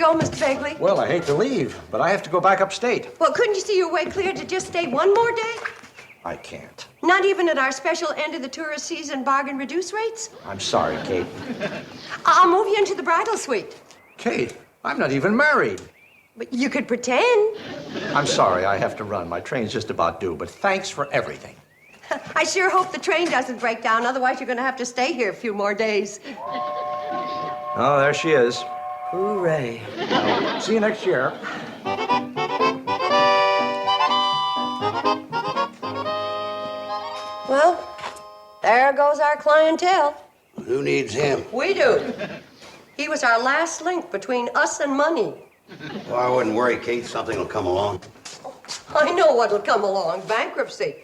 Mr. Begley? Well, I hate to leave, but I have to go back upstate. Well, couldn't you see your way clear to just stay one more day? I can't. Not even at our special end of the tourist season bargain reduce rates? I'm sorry, Kate. I'll move you into the bridal suite. Kate, I'm not even married. But you could pretend. I'm sorry, I have to run. My train's just about due, but thanks for everything. I sure hope the train doesn't break down, otherwise you're going to have to stay here a few more days. Oh, there she is. Hooray. Well, see you next year. Well, there goes our clientele. Who needs him? We do. He was our last link between us and money. Oh, I wouldn't worry, Kate. Something will come along. I know what'll come along. Bankruptcy.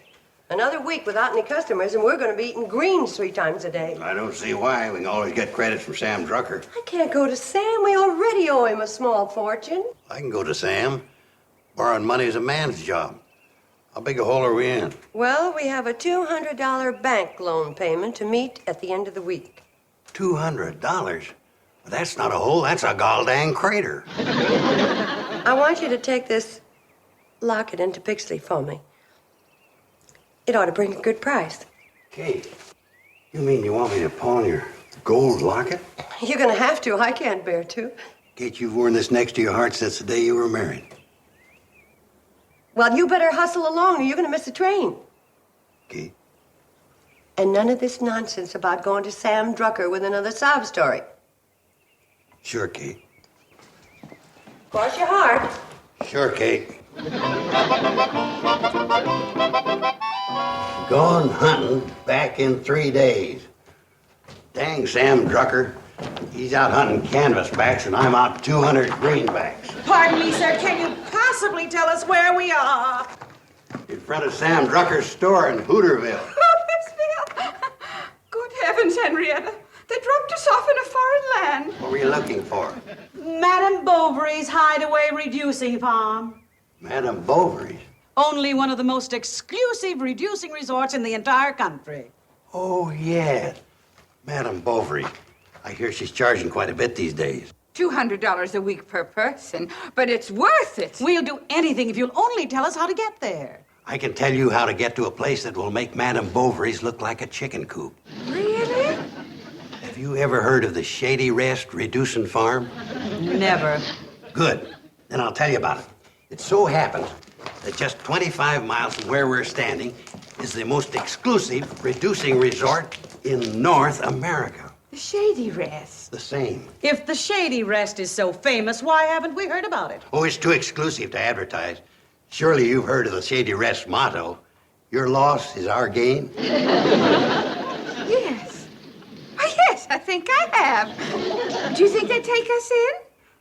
Another week without any customers, and we're going to be eating greens 3 times a day. I don't see why. We can always get credits from Sam Drucker. I can't go to Sam. We already owe him a small fortune. I can go to Sam. Borrowing money is a man's job. How big a hole are we in? Well, we have a $200 bank loan payment to meet at the end of the week. $200? Well, that's not a hole. That's a goddamn crater. I want you to take this locket into Pixley for me. It ought to bring a good price. Kate, you mean you want me to pawn your gold locket? You're going to have to. I can't bear to. Kate, you've worn this next to your heart since the day you were married. Well, you better hustle along or you're going to miss the train. Kate? And none of this nonsense about going to Sam Drucker with another sob story. Sure, Kate. Cross your heart. Sure, Kate. Gone hunting back in 3 days. Dang Sam Drucker. He's out hunting canvasbacks and I'm out 200 greenbacks. Pardon me, sir. Can you possibly tell us where we are? In front of Sam Drucker's store in Hooterville. Hooterville? Good heavens, Henrietta. They dropped us off in a foreign land. What were you looking for? Madame Bovary's Hideaway Reducing Farm. Madame Bovary's? Only one of the most exclusive reducing resorts in the entire country. Oh, yeah. Madame Bovary. I hear she's charging quite a bit these days. $200 a week per person, but it's worth it. We'll do anything if you'll only tell us how to get there. I can tell you how to get to a place that will make Madame Bovary's look like a chicken coop. Really? Have you ever heard of the Shady Rest Reducing Farm? Never. Good. Then I'll tell you about it. It so happens that just 25 miles from where we're standing is the most exclusive reducing resort in North America. The Shady Rest. The same. If the Shady Rest is so famous, why haven't we heard about it? Oh, it's too exclusive to advertise. Surely you've heard of the Shady Rest motto, your loss is our gain? Yes. Oh, yes, I think I have. Do you think they'd take us in?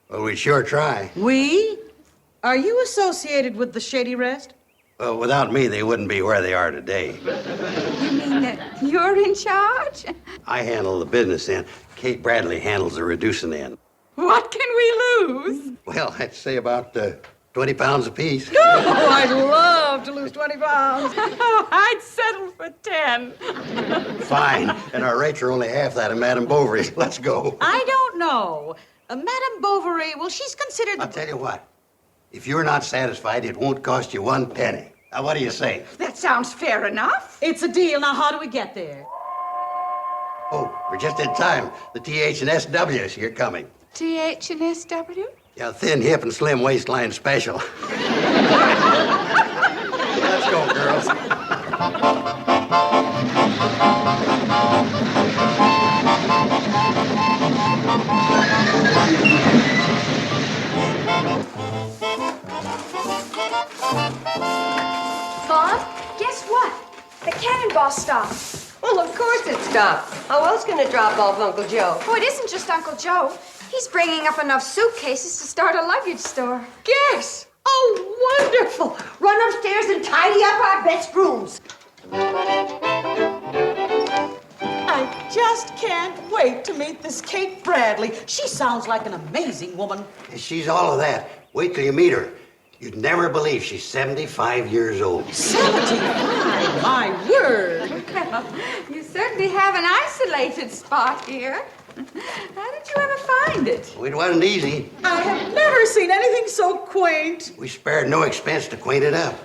Well, we'd sure try. We? Are you associated with the Shady Rest? Well, without me, they wouldn't be where they are today. You mean that you're in charge? I handle the business end. Kate Bradley handles the reducing end. What can we lose? Well, I'd say about 20 pounds apiece. Oh, I'd love to lose 20 pounds. Oh, I'd settle for 10. Fine. And our rates are only half that of Madame Bovary's. Let's go. I don't know. Madame Bovary, well, she's considered... I'll tell you what. If you're not satisfied, it won't cost you 1 penny. Now, what do you say? That sounds fair enough. It's a deal. Now, how do we get there? Oh, we're just in time. The TH and SW is here coming. TH and SW? Yeah, thin hip and slim waistline special. Let's go, girls. Bob, guess what? The cannonball stopped. Well, of course it stopped. How else can it drop off Uncle Joe? Oh, it isn't just Uncle Joe. He's bringing up enough suitcases to start a luggage store. Guess. Oh, wonderful. Run upstairs and tidy up our best rooms. I just can't wait to meet this Kate Bradley. She sounds like an amazing woman. She's all of that. Wait till you meet her. You'd never believe she's 75 years old. 75, my word. Well, you certainly have an isolated spot here. How did you ever find it? Well, it wasn't easy. I have never seen anything so quaint. We spared no expense to clean it up.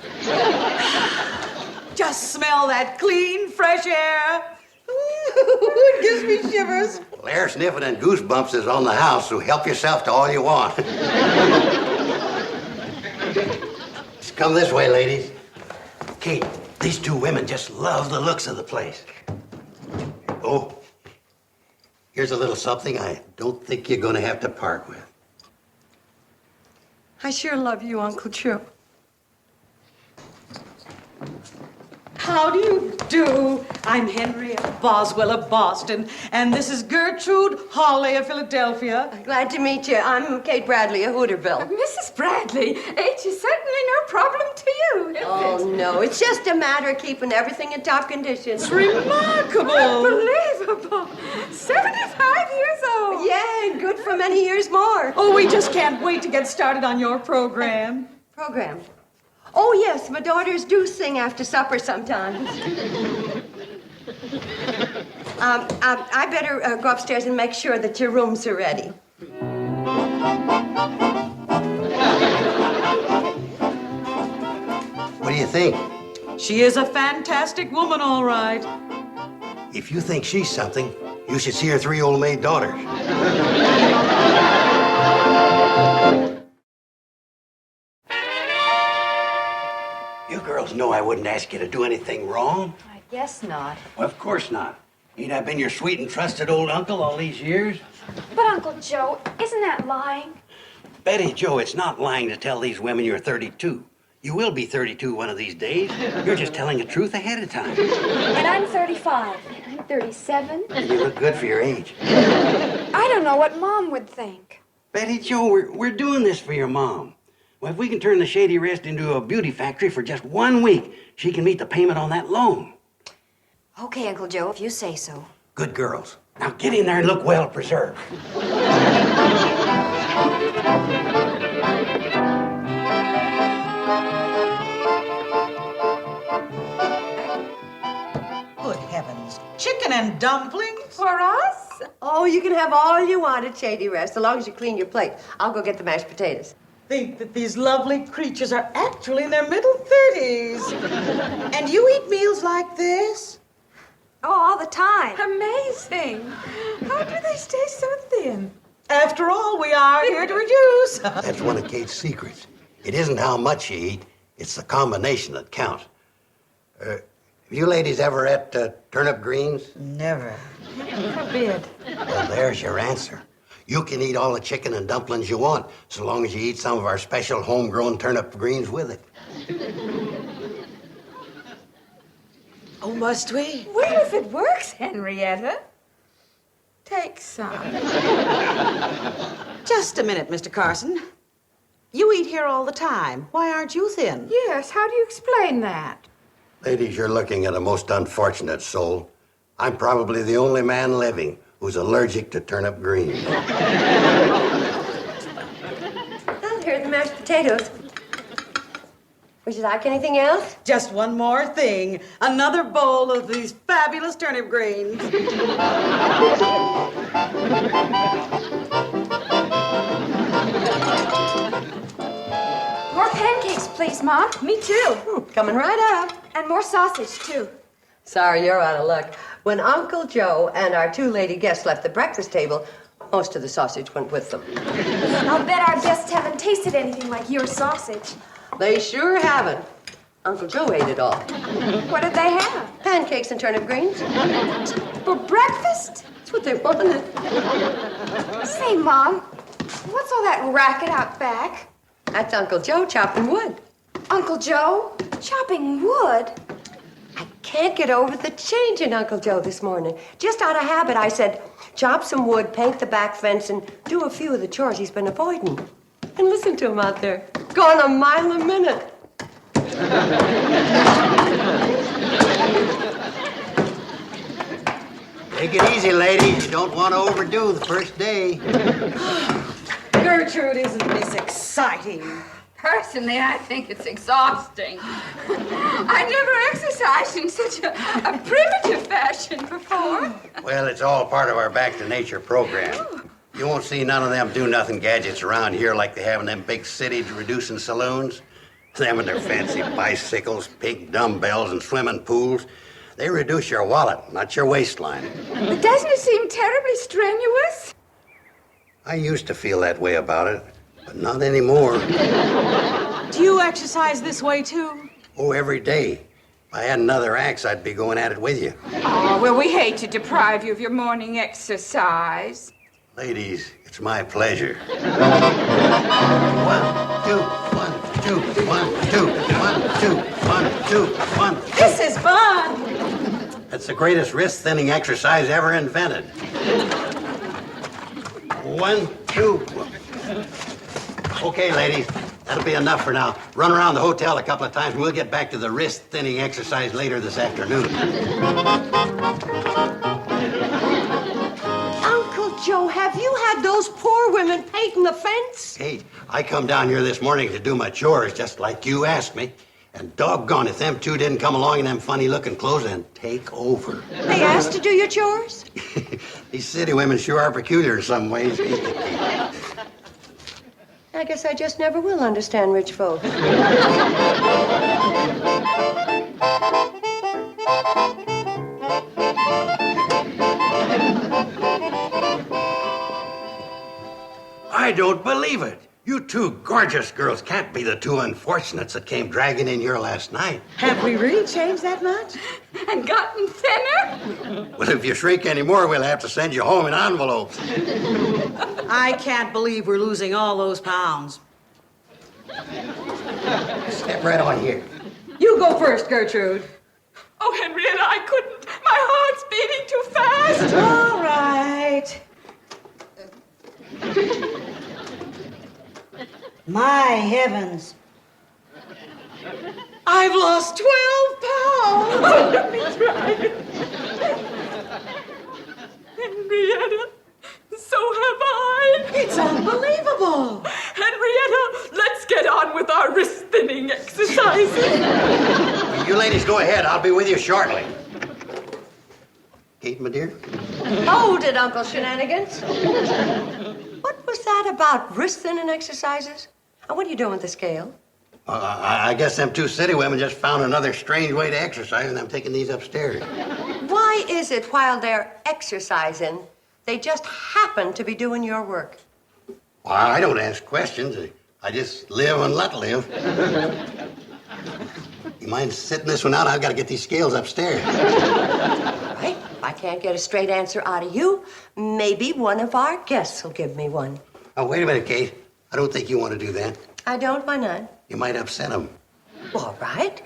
Just smell that clean, fresh air. It gives me shivers. Well, air sniffing and goosebumps is on the house, so help yourself to all you want. Just come this way, ladies. Kate, these two women just love the looks of the place. Oh, here's a little something I don't think you're going to have to part with. I sure love you, Uncle Joe. How do you do? I'm Henrietta Boswell of Boston, and this is Gertrude Hawley of Philadelphia. Glad to meet you. I'm Kate Bradley of Hooterville. Mrs. Bradley, age is certainly no problem to you, is it? Oh, no. It's just a matter of keeping everything in top condition. It's remarkable. Unbelievable. 75 years old. Yeah, and good for many years more. Oh, we just can't wait to get started on your program. Program. Oh, yes, my daughters do sing after supper sometimes. I better go upstairs and make sure that your rooms are ready. What do you think? She is a fantastic woman, all right. If you think she's something, you should see her three old maid daughters. You girls know I wouldn't ask you to do anything wrong. I guess not. Well, of course not. Ain't I been your sweet and trusted old uncle all these years? But Uncle Joe, isn't that lying? Betty Jo, it's not lying to tell these women you're 32. You will be 32 one of these days. You're just telling the truth ahead of time. And I'm 35. I'm 37. And you look good for your age. I don't know what Mom would think. Betty Jo, we're doing this for your mom. Well, if we can turn the Shady Rest into a beauty factory for just 1 week, she can meet the payment on that loan. Okay, Uncle Joe, if you say so. Good girls. Now get in there and look well preserved. Good heavens. Chicken and dumplings? For us? Oh, you can have all you want at Shady Rest, so long as you clean your plate. I'll go get the mashed potatoes. Think that these lovely creatures are actually in their middle 30s. And you eat meals like this? Oh, all the time. Amazing. How do they stay so thin? After all, we are here to reduce. That's one of Kate's secrets. It isn't how much you eat, it's the combination that counts. Have you ladies ever ate turnip greens? Never. Forbid. Well, there's your answer. You can eat all the chicken and dumplings you want, so long as you eat some of our special homegrown turnip greens with it. Oh, must we? Well, if it works, Henrietta, take some. Just a minute, Mr. Carson. You eat here all the time. Why aren't you thin? Yes, how do you explain that? Ladies, you're looking at a most unfortunate soul. I'm probably the only man living who's allergic to turnip greens. Well, here are the mashed potatoes. Would you like anything else? Just one more thing. Another bowl of these fabulous turnip greens. More pancakes, please, Mom. Me too. Coming right up. And more sausage, too. Sorry, you're out of luck. When Uncle Joe and our two lady guests left the breakfast table, most of the sausage went with them. I'll bet our guests haven't tasted anything like your sausage. They sure haven't. Uncle Joe ate it all. What did they have? Pancakes and turnip greens. For breakfast? That's what they wanted. Say, Mom, what's all that racket out back? That's Uncle Joe chopping wood. Uncle Joe? Chopping wood? I can't get over the change in Uncle Joe this morning. Just out of habit, I said, chop some wood, paint the back fence, and do a few of the chores he's been avoiding. And listen to him out there, going a mile a minute. Take it easy, ladies. You don't want to overdo the first day. Gertrude, isn't this exciting? Personally, I think it's exhausting. I never exercised in such a primitive fashion before. Well, it's all part of our Back to Nature program. You won't see none of them do-nothing gadgets around here like they have in them big city-reducing saloons. Them and their fancy bicycles, big dumbbells, and swimming pools. They reduce your wallet, not your waistline. But doesn't it seem terribly strenuous? I used to feel that way about it, but not anymore. Do you exercise this way, too? Oh, every day. If I had another axe, I'd be going at it with you. Oh, well, we hate to deprive you of your morning exercise. Ladies, it's my pleasure. 1, 2, 1, 2, 1, 2, 1, 2, 1, 2, 1. This is fun! That's the greatest wrist-thinning exercise ever invented. 1, 2. Okay, ladies, that'll be enough for now. Run around the hotel a couple of times, and we'll get back to the wrist-thinning exercise later this afternoon. Uncle Joe, have you had those poor women painting the fence? Hey, I come down here this morning to do my chores just like you asked me. And doggone if them two didn't come along in them funny-looking clothes and take over. They asked to do your chores? These city women sure are peculiar in some ways. I guess I just never will understand rich folks. I don't believe it. You two gorgeous girls can't be the two unfortunates that came dragging in here last night. Have we really changed that much? And gotten thinner? Well, if you shrink anymore, we'll have to send you home in envelopes. I can't believe we're losing all those pounds. Step right on here. You go first, Gertrude. Oh, Henrietta, I couldn't. My heart's beating too fast. All right. My heavens. I've lost 12 pounds. Oh, let me try. Henrietta, so have I. It's unbelievable. Henrietta, let's get on with our wrist-thinning exercises. You ladies go ahead. I'll be with you shortly. Kate, my dear? Hold it, Uncle Shenanigans. What was that about wrist-thinning exercises? And what are you doing with the scale? I guess them two city women just found another strange way to exercise, and I'm taking these upstairs. Why is it while they're exercising, they just happen to be doing your work? Well, I don't ask questions. I just live and let live. You mind sitting this one out? I've got to get these scales upstairs. Right. If I can't get a straight answer out of you, maybe one of our guests will give me one. Oh, wait a minute, Kate. I don't think you want to do that. I don't, why not? You might upset them. All right.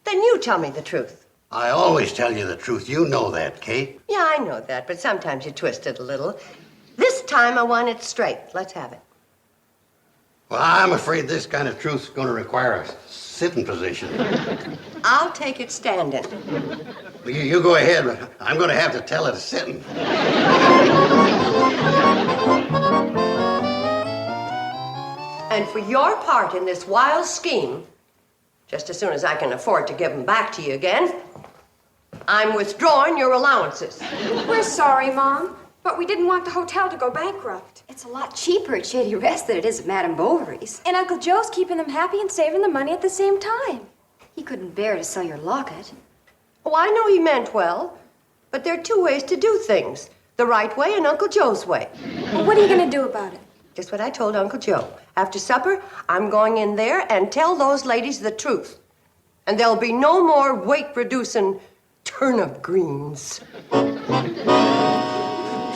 Then you tell me the truth. I always tell you the truth. You know that, Kate. Yeah, I know that, but sometimes you twist it a little. This time I want it straight. Let's have it. Well, I'm afraid this kind of truth's going to require a sitting position. I'll take it standing. Well, you go ahead, but I'm going to have to tell it sitting. And for your part in this wild scheme, just as soon as I can afford to give them back to you again, I'm withdrawing your allowances. We're sorry, Mom, but we didn't want the hotel to go bankrupt. It's a lot cheaper at Shady Rest than it is at Madame Bovary's. And Uncle Joe's keeping them happy and saving the money at the same time. He couldn't bear to sell your locket. Oh, I know he meant well, but there are two ways to do things. The right way and Uncle Joe's way. Well, what are you going to do about it? Just what I told Uncle Joe. After supper, I'm going in there and tell those ladies the truth. And there'll be no more weight-reducing turnip greens.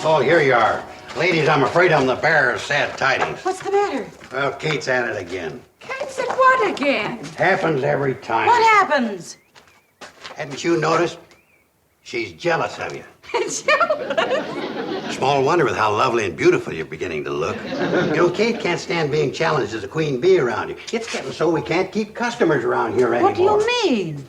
Oh, here you are. Ladies, I'm afraid I'm the bearer of sad tidings. What's the matter? Well, Kate's at it again. Kate said what again? Happens every time. What happens? Hadn't you noticed? She's jealous of you. Jealous? Small wonder with how lovely and beautiful you're beginning to look. You know, Kate can't stand being challenged as a queen bee around here. It's getting so we can't keep customers around here anymore. What do you mean?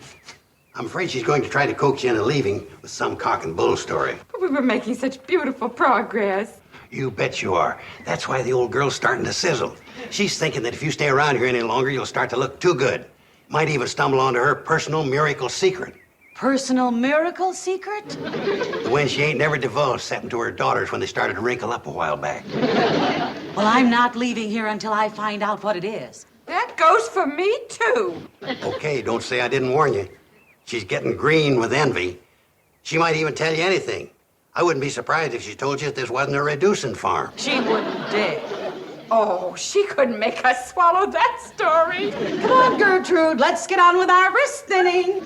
I'm afraid she's going to try to coax you into leaving with some cock and bull story. But we were making such beautiful progress. You bet you are. That's why the old girl's starting to sizzle. She's thinking that if you stay around here any longer, you'll start to look too good. Might even stumble onto her personal miracle secret. Personal miracle secret? The one she ain't never divulged, except to her daughters when they started to wrinkle up a while back. Well, I'm not leaving here until I find out what it is. That goes for me, too. Okay, don't say I didn't warn you. She's getting green with envy. She might even tell you anything. I wouldn't be surprised if she told you that this wasn't a reducing farm. She wouldn't dare. Oh, she couldn't make us swallow that story. Come on, Gertrude, let's get on with our wrist thinning.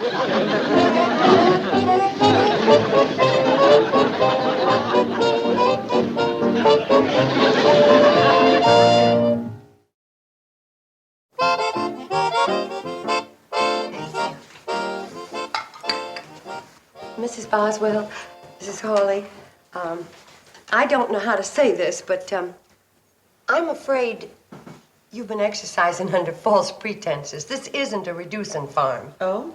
Mrs. Boswell, Mrs. Hawley, I don't know how to say this, but I'm afraid you've been exercising under false pretenses. This isn't a reducing farm. Oh?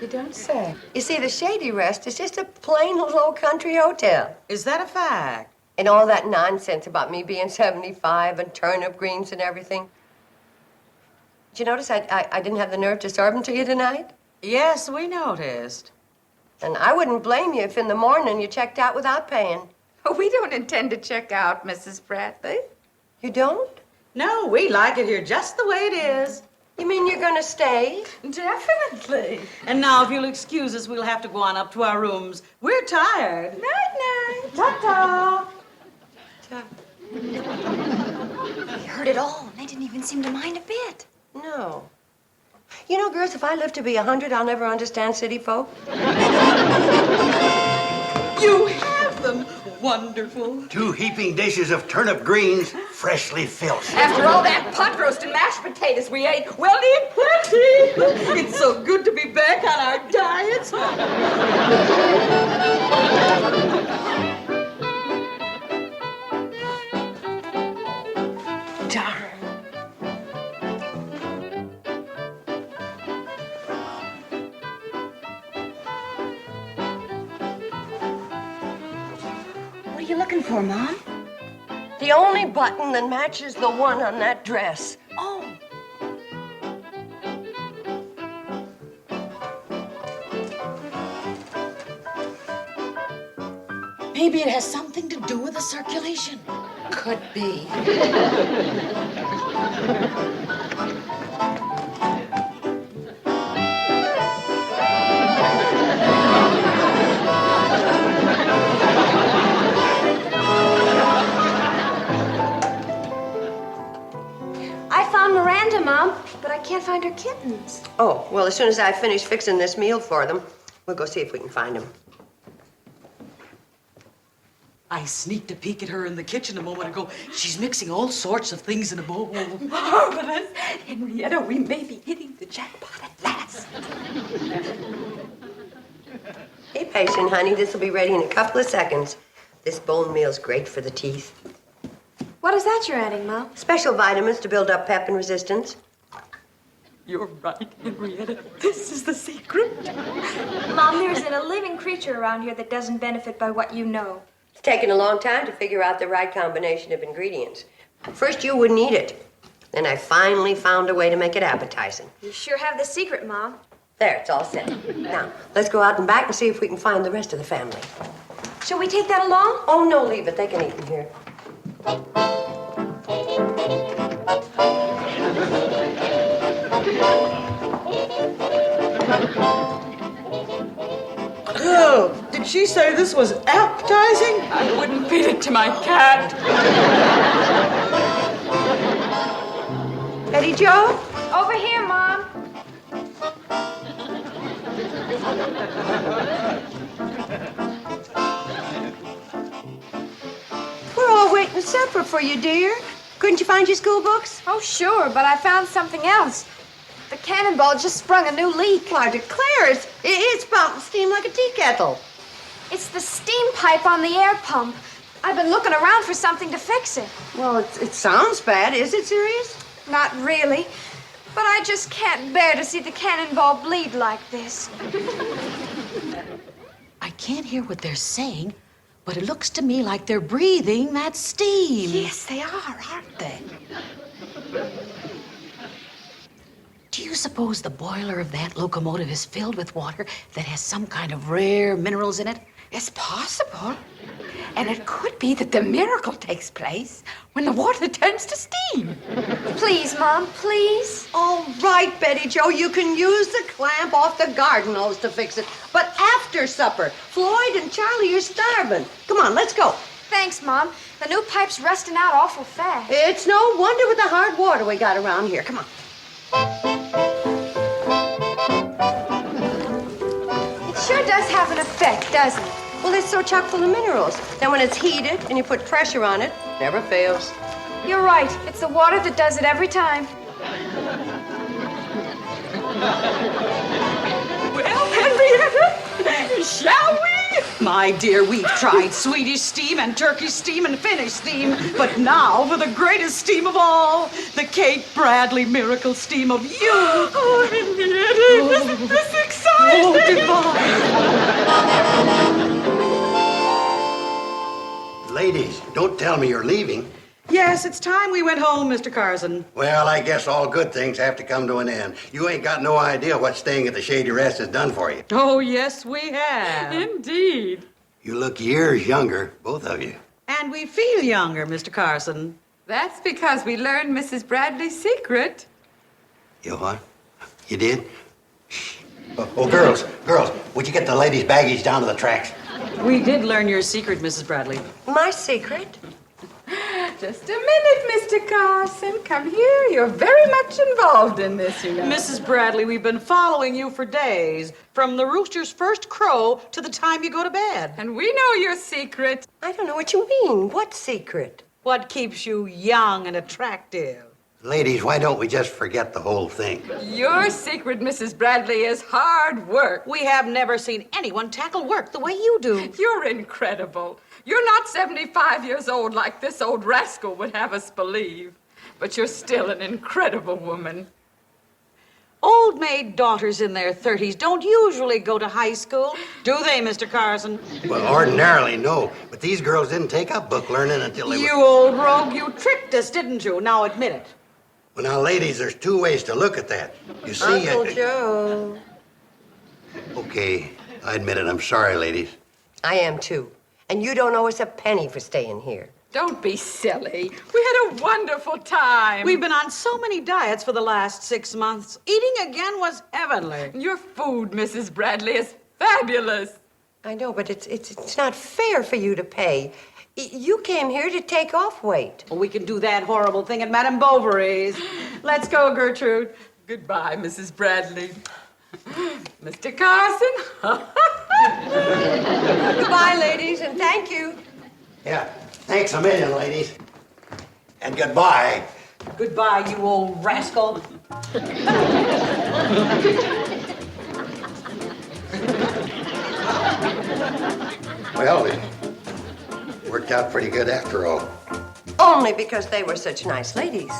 You don't say. You see, the Shady Rest is just a plain little country hotel. Is that a fact? And all that nonsense about me being 75 and turnip greens and everything. Did you notice I didn't have the nerve to serve them to you tonight? Yes, we noticed. And I wouldn't blame you if in the morning you checked out without paying. We don't intend to check out, Mrs. Pratt. You don't? No, we like it here just the way it is. You mean you're gonna stay? Definitely. And now, if you'll excuse us, we'll have to go on up to our rooms. We're tired. Night-night. Ta-ta. They heard it all, and they didn't even seem to mind a bit. No. You know, girls, if I live to be 100, I'll never understand city folk. You have them. Wonderful. 2 heaping dishes of turnip greens, freshly filched. After all that pot roast and mashed potatoes we ate, we'll need plenty. It's so good to be back on our diets. Darn. What are you looking for, Mom? The only button that matches the one on that dress. Oh. Maybe it has something to do with the circulation. Could be. I found Miranda, Mom, but I can't find her kittens. Oh, well, as soon as I finish fixing this meal for them, we'll go see if we can find them. I sneaked a peek at her in the kitchen a moment ago. She's mixing all sorts of things in a bowl. Marvelous. Henrietta, we may be hitting the jackpot at last. Be patient, honey. This will be ready in a couple of seconds. This bone meal's great for the teeth. What is that you're adding, Mom? Special vitamins to build up pep and resistance. You're right, Henrietta. This is the secret. Mom, there isn't a living creature around here that doesn't benefit by what you know. It's taken a long time to figure out the right combination of ingredients. First, you wouldn't eat it. Then I finally found a way to make it appetizing. You sure have the secret, Mom. There, it's all set. Now, let's go out and back and see if we can find the rest of the family. Shall we take that along? Oh, no, leave it. They can eat in here. Oh, did she say this was appetizing? I wouldn't feed it to my cat. Betty Jo? Over here, Mom. We're all waiting supper for you, dear. Couldn't you find your school books? Oh, sure, but I found something else. The cannonball just sprung a new leak. Why, I declare it's spouting steam like a tea kettle. It's the steam pipe on the air pump. I've been looking around for something to fix it. Well, it sounds bad. Is it serious? Not really. But I just can't bear to see the cannonball bleed like this. I can't hear what they're saying, but it looks to me like they're breathing that steam. Yes, they are, aren't they? Do you suppose the boiler of that locomotive is filled with water that has some kind of rare minerals in it? It's possible. And it could be that the miracle takes place when the water turns to steam. Please, Mom, please. All right, Betty Jo, you can use the clamp off the garden hose to fix it. But after supper, Floyd and Charley are starving. Come on, let's go. Thanks, Mom. The new pipe's rusting out awful fast. It's no wonder with the hard water we got around here. Come on. It sure does have an effect, doesn't it? Well, it's so chock full of minerals. Then when it's heated and you put pressure on it, never fails. You're right. It's the water that does it every time. Well, Henrietta, shall we? My dear, we've tried Swedish steam and Turkish steam and Finnish steam, but now for the greatest steam of all, the Kate Bradley miracle steam of you. Oh, Henrietta, isn't this exciting? Oh, divine. Ladies, don't tell me you're leaving. Yes, it's time we went home, Mr. Carson. Well, I guess all good things have to come to an end. You ain't got no idea what staying at the Shady Rest has done for you. Oh, yes, we have. Indeed. You look years younger, both of you. And we feel younger, Mr. Carson. That's because we learned Mrs. Bradley's secret. You what? You did? Oh, girls, would you get the ladies' baggage down to the tracks? We did learn your secret, Mrs. Bradley. My secret? Just a minute, Mr. Carson. Come here. You're very much involved in this, you know. Mrs. Bradley, we've been following you for days, from the rooster's first crow to the time you go to bed. And we know your secret. I don't know what you mean. What secret? What keeps you young and attractive? Ladies, why don't we just forget the whole thing? Your secret, Mrs. Bradley, is hard work. We have never seen anyone tackle work the way you do. You're incredible. You're not 75 years old like this old rascal would have us believe. But you're still an incredible woman. Old maid daughters in their 30s don't usually go to high school, do they, Mr. Carson? Well, ordinarily, no. But these girls didn't take up book learning until they You were... old rogue, you tricked us, didn't you? Now admit it. Well, now, ladies, there's two ways to look at that. You see... Uncle Joe. Okay, I admit it. I'm sorry, ladies. I am too. And you don't owe us a penny for staying here. Don't be silly. We had a wonderful time. We've been on so many diets for the last 6 months. Eating again was heavenly. Your food, Mrs. Bradley, is fabulous. I know, but it's not fair for you to pay. You came here to take off weight. Well, we can do that horrible thing at Madame Bovary's. Let's go, Gertrude. Goodbye, Mrs. Bradley. Mr. Carson. Goodbye, ladies, and thank you. Yeah, thanks a million, ladies. And goodbye. Goodbye, you old rascal. Well, it worked out pretty good after all. Only because they were such nice ladies.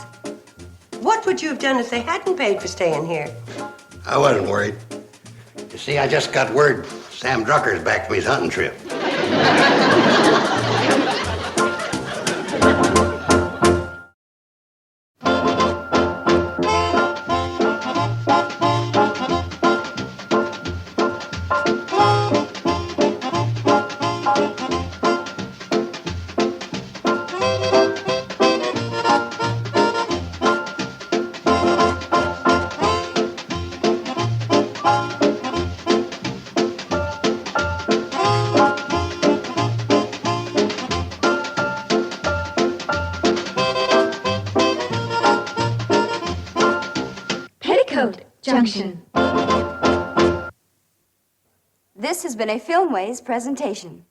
What would you have done if they hadn't paid for staying here? I wasn't worried. You see, I just got word Sam Drucker's back from his hunting trip. Petticoat Junction. This has been a Filmways presentation.